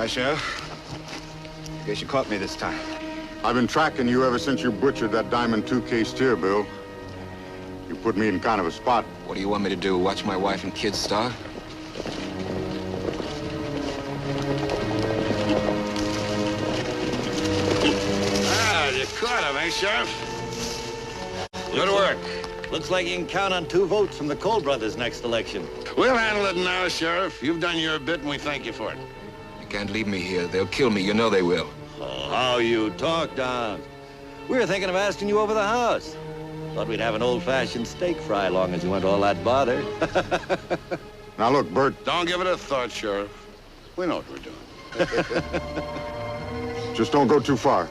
Hi, Sheriff. I guess you caught me this time. I've been tracking you ever since you butchered that Diamond 2K steer, Bill. You put me in kind of a spot. What do you want me to do, watch my wife and kids starve? Ah, you caught him, eh, Sheriff? Good work. Looks like you can count on 2 votes from the Cole brothers next election. We'll handle it now, Sheriff. You've done your bit, and we thank you for it. You can't leave me here. They'll kill me. You know they will. Oh, how you talk, Don. We were thinking of asking you over the house. Thought we'd have an old-fashioned steak fry long as you went all that bother. Now, look, Bert. Don't give it a thought, Sheriff. We know what we're doing. Just don't go too far.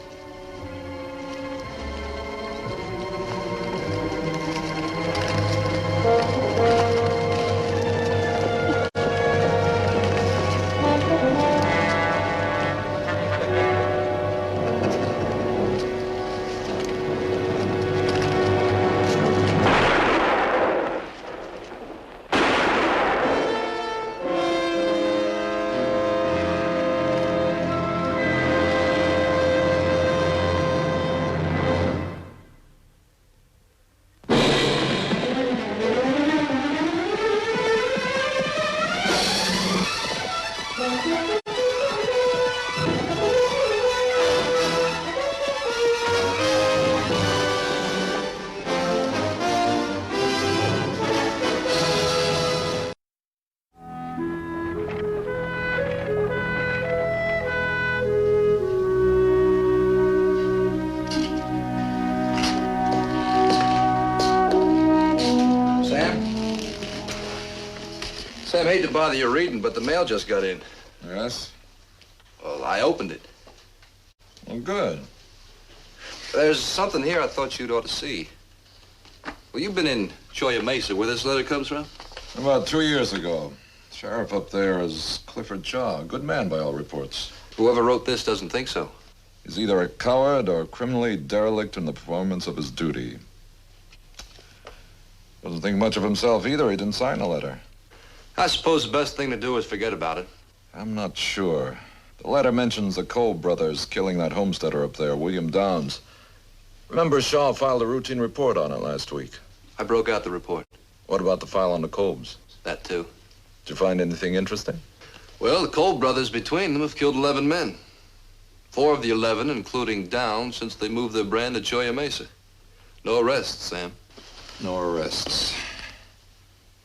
Sam, hate to bother you reading, but the mail just got in. Yes? Well, I opened it. Well, good. There's something here I thought you'd ought to see. Well, you've been in Cholla Mesa where this letter comes from? About 2 years ago. Sheriff up there is Clifford Shaw. A good man by all reports. Whoever wrote this doesn't think so. He's either a coward or criminally derelict in the performance of his duty. Doesn't think much of himself either. He didn't sign the letter. I suppose the best thing to do is forget about it. I'm not sure. The letter mentions the Cole brothers killing that homesteader up there, William Downs. Remember, Shaw filed a routine report on it last week. I broke out the report. What about the file on the Colbs? That too. Did you find anything interesting? Well, the Cole brothers between them have killed 11 men. 4 of the 11, including Downs, since they moved their brand to Cholla Mesa. No arrests, Sam. No arrests.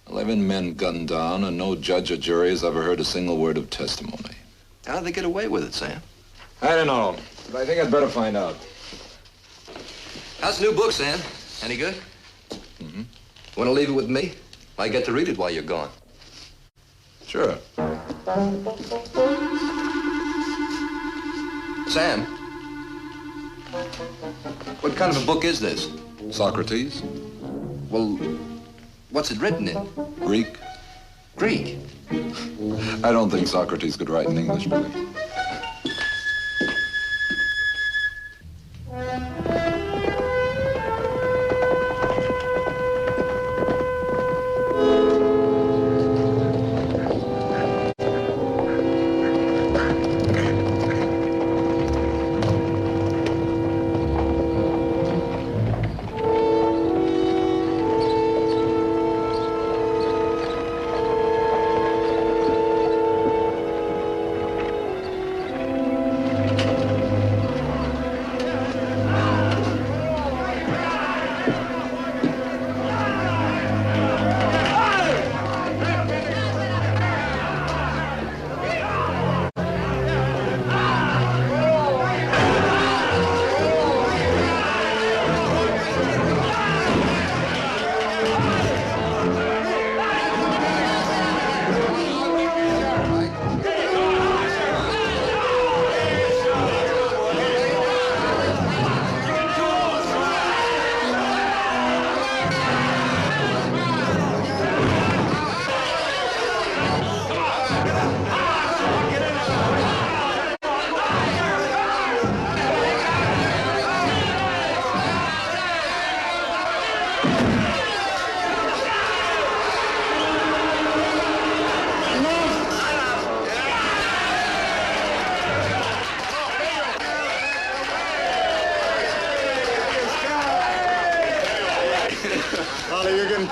11 men gunned down, and no judge or jury has ever heard a single word of testimony. How'd they get away with it, Sam? I don't know, but I think I'd better find out. How's the new book, Sam? Any good? Mm-hmm. Want to leave it with me? I get to read it while you're gone. Sure. Sam, what kind of a book is this? Socrates? Well, what's it written in? Greek? Greek? I don't think Socrates could write in English, Billy.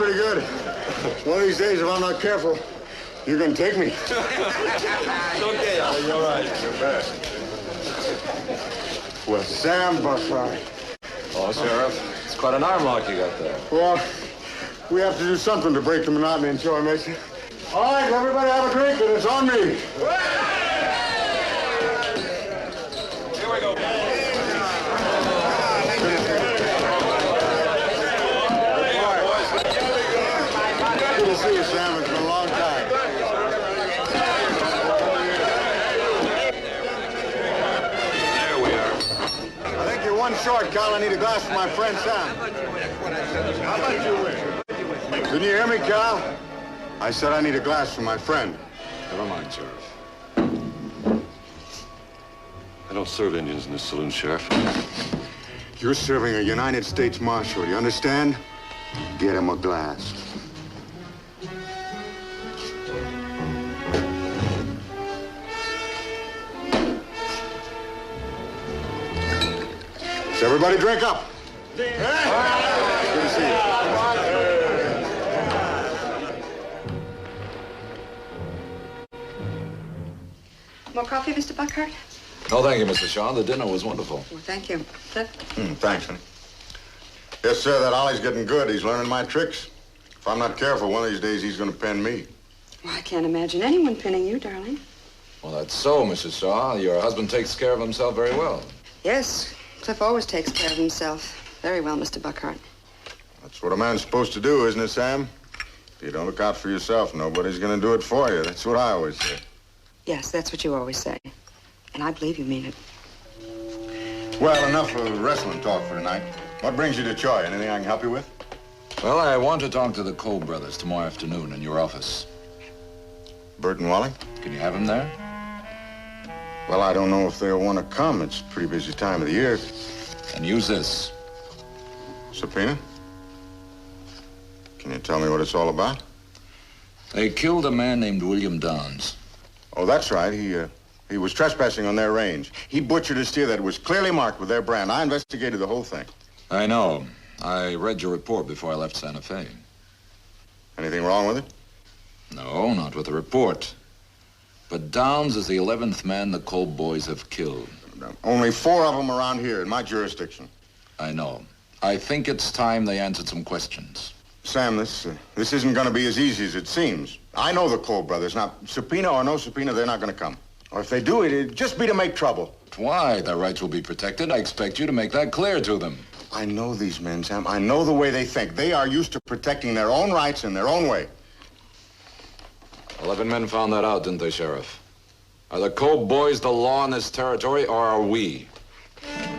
pretty good. One of these days, if I'm not careful, you're gonna take me. It's okay, Ollie. You're all right. You bet. Well, Sam Buckeye. Oh, Sheriff, it's quite an arm lock you got there. Well, we have to do something to break the monotony in Joy Mesa. All right, everybody have a drink, and it's on me. Here we go. Good to see you, Sam. It's been a long time. There we are. I think you're one short, Cal. I need a glass for my friend Sam. How about you win? Didn't you hear me, Cal? I said I need a glass for my friend. Never mind, Sheriff. I don't serve Indians in this saloon, Sheriff. You're serving a United States Marshal, you understand? Get him a glass. So everybody drink up. Good to see you. More coffee, Mr. Buckhart? No, thank you, Mr. Shaw. The dinner was wonderful. Well, thank you. Cliff? Thanks, honey. Yes, sir, that Ollie's getting good. He's learning my tricks. If I'm not careful, one of these days he's going to pin me. Well, I can't imagine anyone pinning you, darling. Well, that's so, Mrs. Shaw. Your husband takes care of himself very well. Yes, Cliff always takes care of himself. Very well, Mr. Buckhart. That's what a man's supposed to do, isn't it, Sam? If you don't look out for yourself, nobody's going to do it for you. That's what I always say. Yes, that's what you always say. And I believe you mean it. Well, enough of wrestling talk for tonight. What brings you to Troy? Anything I can help you with? Well, I want to talk to the Cole brothers tomorrow afternoon in your office. Bert and Wally? Can you have them there? Well, I don't know if they'll want to come. It's a pretty busy time of the year. And use this. Subpoena? Can you tell me what it's all about? They killed a man named William Downs. Oh, that's right. He was trespassing on their range. He butchered a steer that was clearly marked with their brand. I investigated the whole thing. I know. I read your report before I left Santa Fe. Anything wrong with it? No, not with the report. But Downs is the 11th man the Cole boys have killed. Only 4 of them around here in my jurisdiction. I know. I think it's time they answered some questions. Sam, this isn't going to be as easy as it seems. I know the Cole brothers. Now, subpoena or no subpoena, they're not going to come. Or if they do, it'd just be to make trouble. Why? Their rights will be protected. I expect you to make that clear to them. I know these men, Sam. I know the way they think. They are used to protecting their own rights in their own way. 11 men found that out, didn't they, Sheriff? Are the Cole boys the law in this territory, or are we?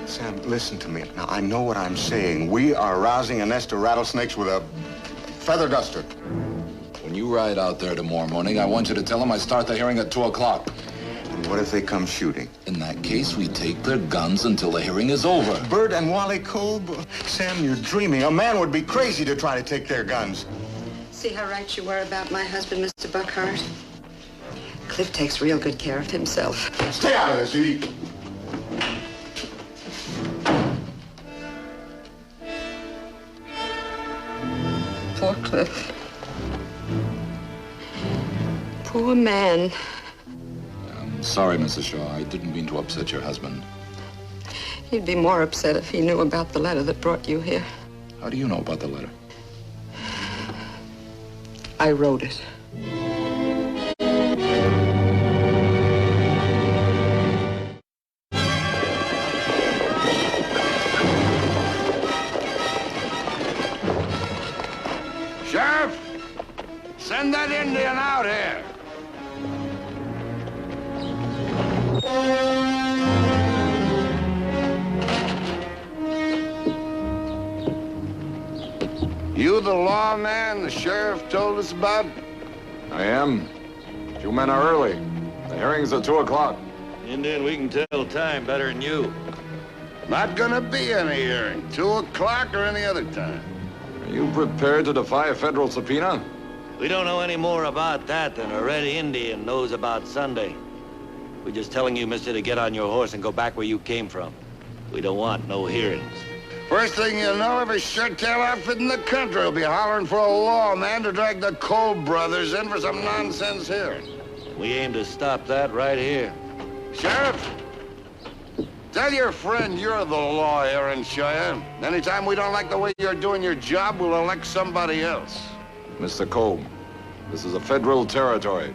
Sam, listen to me. Now, I know what I'm saying. We are rousing a nest of rattlesnakes with a feather duster. When you ride out there tomorrow morning, I want you to tell them I start the hearing at 2 o'clock. And what if they come shooting? In that case, we take their guns until the hearing is over. Bert and Wally Cole? Sam, you're dreaming. A man would be crazy to try to take their guns. See how right you were about my husband, Mr. Buckhart? Cliff takes real good care of himself. Stay out of this, Edie. Poor Cliff. Poor man. I'm sorry, Mrs. Shaw. I didn't mean to upset your husband. He'd be more upset if he knew about the letter that brought you here. How do you know about the letter? I wrote it. Sheriff, send that Indian out here. You the lawman the sheriff told us about? I am. You men are early. The hearing's at 2 o'clock. Indian, we can tell time better than you. Not gonna be any hearing. 2 o'clock or any other time. Are you prepared to defy a federal subpoena? We don't know any more about that than a red Indian knows about Sunday. We're just telling you, mister, to get on your horse and go back where you came from. We don't want no hearings. First thing you know, every shirt-tail outfit in the country will be hollering for a lawman to drag the Cole brothers in for some nonsense here. We aim to stop that right here. Sheriff, tell your friend you're the law here in Cheyenne. Anytime we don't like the way you're doing your job, we'll elect somebody else. Mr. Cole, this is a federal territory.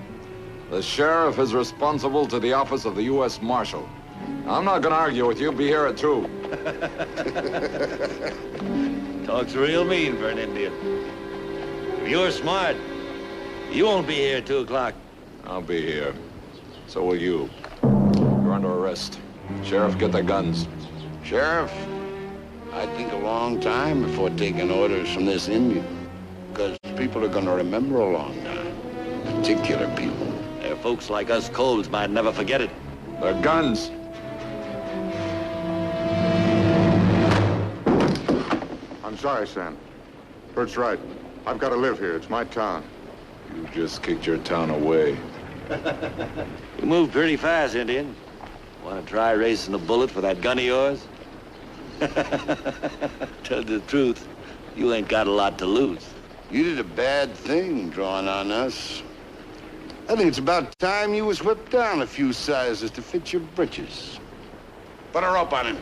The sheriff is responsible to the office of the U.S. Marshal. I'm not going to argue with you. Be here at 2. Talks real mean for an Indian. If you're smart, you won't be here at 2 o'clock. I'll be here. So will you. You're under arrest. Sheriff, get the guns. Sheriff, I'd think a long time before taking orders from this Indian. Because people are going to remember a long time. Particular people. There are folks like us Coles might never forget it. The guns. I'm sorry, Sam. Bert's right. I've got to live here. It's my town. You just kicked your town away. You move pretty fast, Indian. Want to try racing a bullet for that gun of yours? Tell you the truth, you ain't got a lot to lose. You did a bad thing drawing on us. I think it's about time you was whipped down a few sizes to fit your britches. Put a rope on him.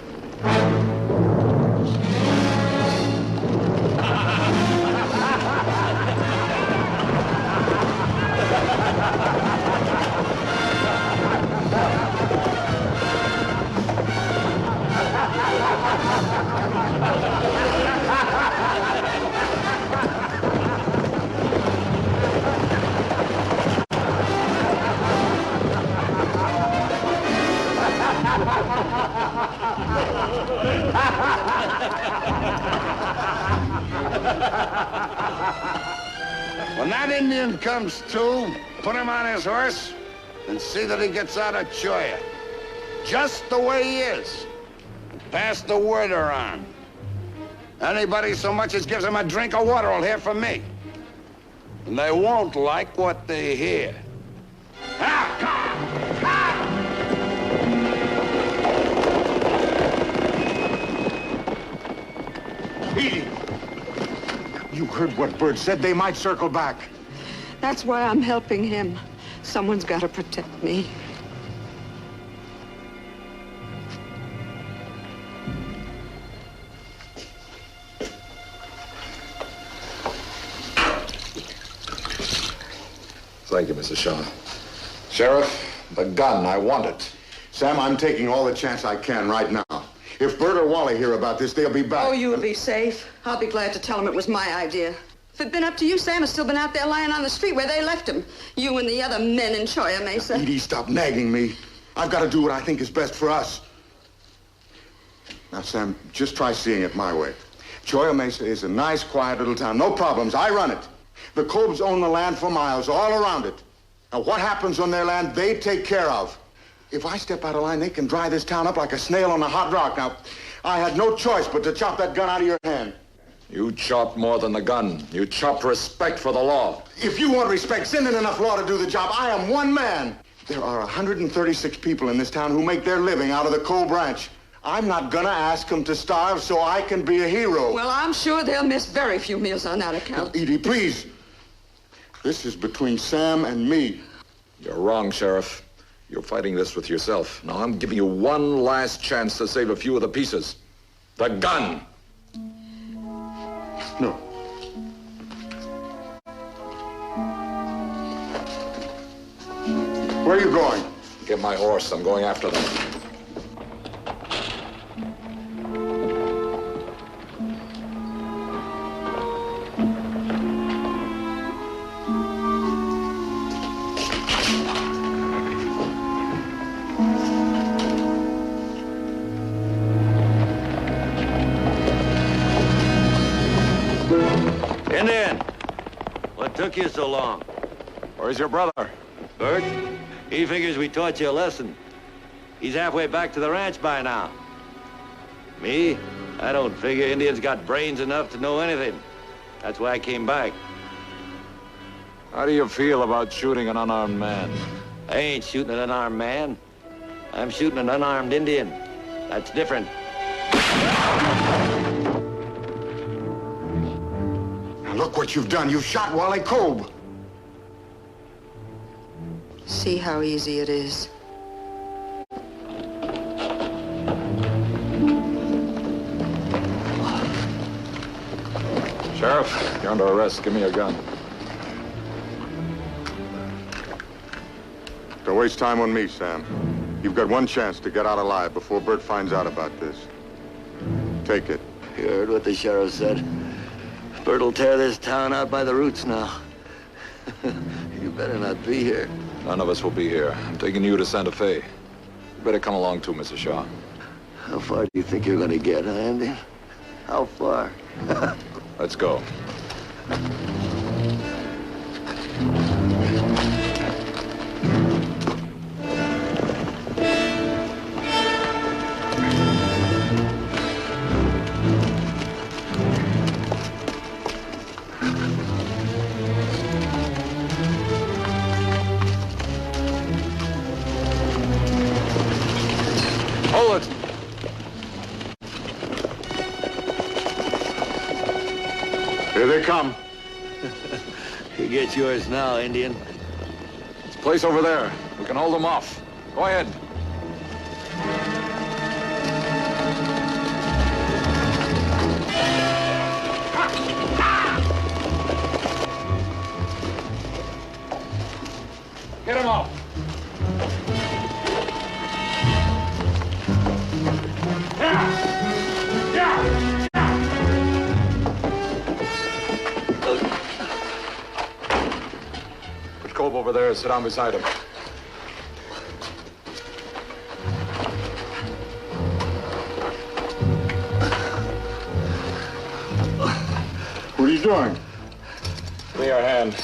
When that Indian comes to, put him on his horse and see that he gets out of Choya. Just the way he is. Pass the word around. Anybody so much as gives him a drink of water will hear from me. And they won't like what they hear. Edie! You heard what Bert said. They might circle back. That's why I'm helping him. Someone's got to protect me. Thank you, Mr. Shaw. Sheriff, the gun, I want it. Sam, I'm taking all the chance I can right now. If Bert or Wally hear about this, they'll be back. Oh, you'll be safe. I'll be glad to tell them it was my idea. If it'd been up to you, Sam has still been out there lying on the street where they left him. You and the other men in Choya Mesa. Edie, stop nagging me. I've got to do what I think is best for us. Now, Sam, just try seeing it my way. Choya Mesa is a nice, quiet little town. No problems. I run it. The Cobes own the land for miles, all around it. Now, what happens on their land, they take care of. If I step out of line, they can dry this town up like a snail on a hot rock. Now, I had no choice but to chop that gun out of your hand. You chopped more than the gun. You chopped respect for the law. If you want respect, send in enough law to do the job. I am one man. There are 136 people in this town who make their living out of the coal branch. I'm not gonna ask them to starve so I can be a hero. Well, I'm sure they'll miss very few meals on that account. Edie, please. This is between Sam and me. You're wrong, Sheriff. You're fighting this with yourself. Now, I'm giving you one last chance to save a few of the pieces. The gun! No. Where are you going? Get my horse. I'm going after them. Indian, what took you so long? Where's your brother? Bert? He figures we taught you a lesson. He's halfway back to the ranch by now. Me? I don't figure Indians got brains enough to know anything. That's why I came back. How do you feel about shooting an unarmed man? I ain't shooting an unarmed man. I'm shooting an unarmed Indian. That's different. look what you've done. You've shot Wally Kolb. See how easy it is. Sheriff, you're under arrest. Give me your gun. Don't waste time on me, Sam. You've got one chance to get out alive before Bert finds out about this. Take it. You heard what the sheriff said. Bert will tear this town out by the roots now. You better not be here. None of us will be here. I'm taking you to Santa Fe. You better come along too, Mrs. Shaw. How far do you think you're going to get, huh, Andy? How far? Let's go. Hold it! Here they come. You get yours now, Indian. It's a place over there. We can hold them off. Go ahead. Get him off. Put Kolb over there and sit down beside him. What are you doing? Give me your hand.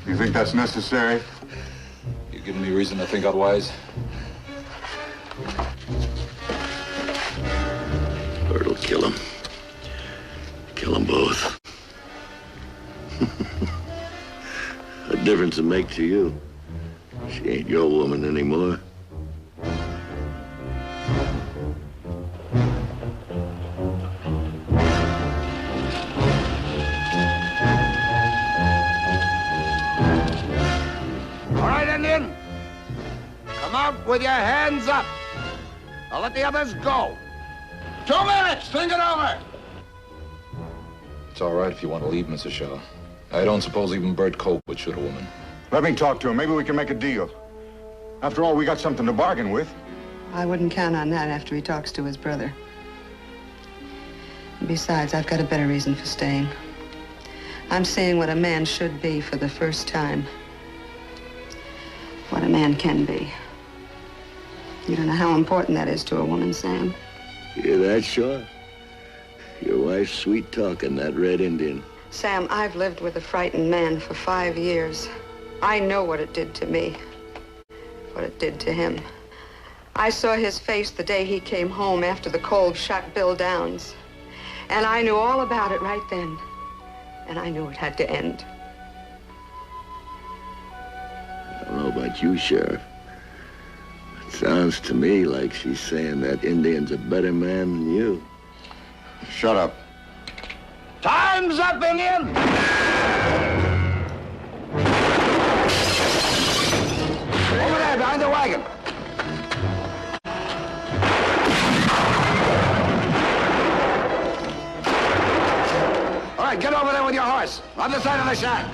You think that's necessary? You giving me reason to think otherwise? Bert will kill him. Kill them both. What difference it make to you? She ain't your woman anymore. All right, Indian. Come out with your hands up. I'll let the others go. 2 minutes. Think it over. It's all right if you want to leave, Mrs. Shaw. I don't suppose even Bert Kolb would shoot a woman. Let me talk to him. Maybe we can make a deal. After all, we got something to bargain with. I wouldn't count on that after he talks to his brother. Besides, I've got a better reason for staying. I'm seeing what a man should be for the first time. What a man can be. You don't know how important that is to a woman, Sam. You hear that, Shaw? Your wife's sweet talking, that Red Indian. Sam, I've lived with a frightened man for 5 years. I know what it did to me, what it did to him. I saw his face the day he came home after the Kolb shot Bill Downs. And I knew all about it right then. And I knew it had to end. I don't know about you, Sheriff. It sounds to me like she's saying that Indian's a better man than you. Shut up. Time's up, Indian. Over there, behind the wagon. All right, get over there with your horse. On the side of the shack.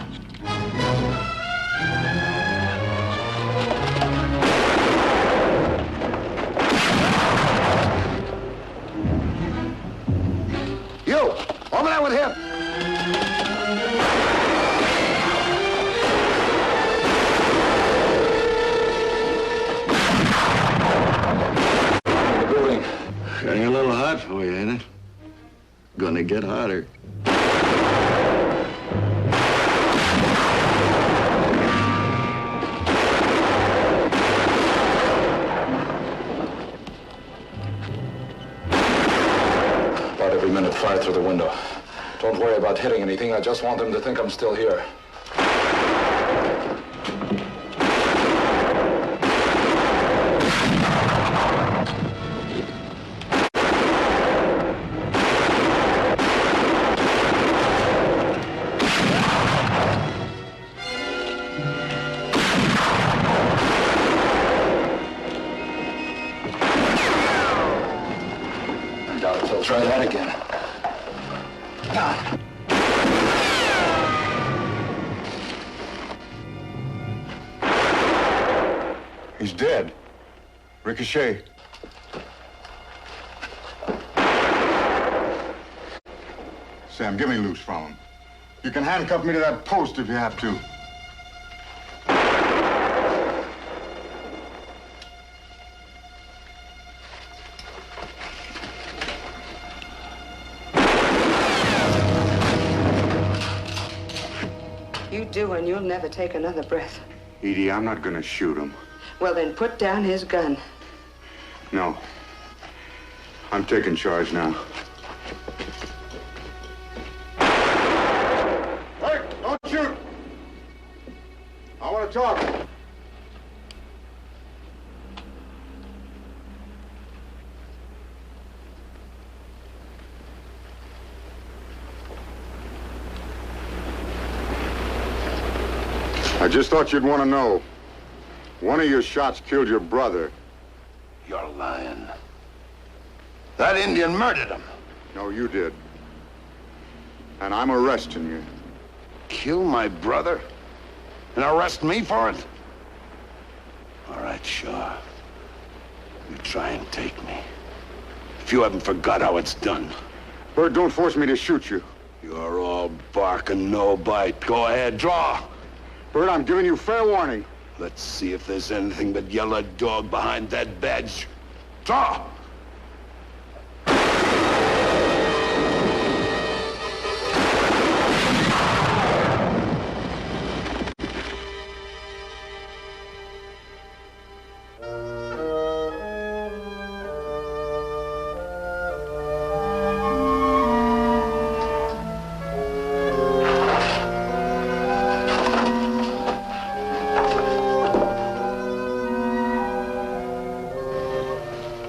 You, over there with him. The building. Getting a little hot for you, ain't it? Gonna get hotter. About every minute, fire through the window. Don't worry about hitting anything. I just want them to think I'm still here. try that again. He's dead. Ricochet. Sam, get me loose from him. You can handcuff me to that post if you have to. You do, and you'll never take another breath. Edie, I'm not gonna shoot him. Well, then put down his gun. No. I'm taking charge now. Hey, don't shoot! I want to talk. I just thought you'd want to know. One of your shots killed your brother. You're lying. That Indian murdered him. No, you did. And I'm arresting you. Kill my brother? And arrest me for it? All right, sure. You try and take me. If you haven't forgot how it's done. Bird, don't force me to shoot you. You're all bark and no bite. Go ahead, draw. Bird, I'm giving you fair warning. Let's see if there's anything but yellow dog behind that badge. Draw!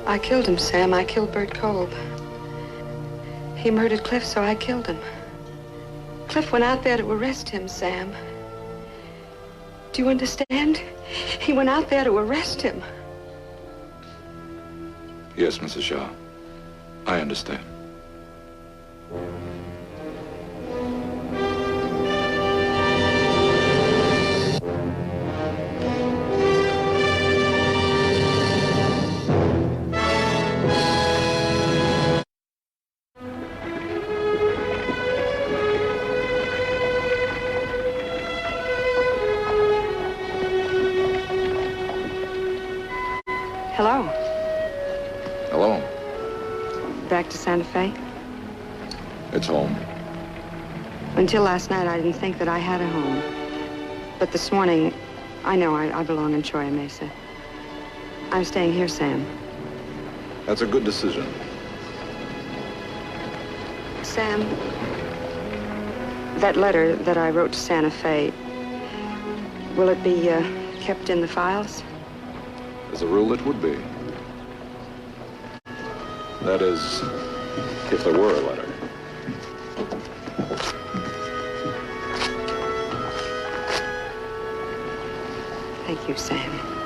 I killed him, Sam. I killed Bert Kolb. He murdered Cliff, so I killed him. Cliff went out there to arrest him, Sam. Do you understand? He went out there to arrest him. Yes, Mrs. Shaw. I understand. Hello. Hello. Back to Santa Fe? It's home. Until last night, I didn't think that I had a home. But this morning, I know I belong in Choya Mesa. I'm staying here, Sam. That's a good decision. Sam, that letter that I wrote to Santa Fe, will it be kept in the files? As a rule, it would be. That is, if there were a letter. Thank you, Sam.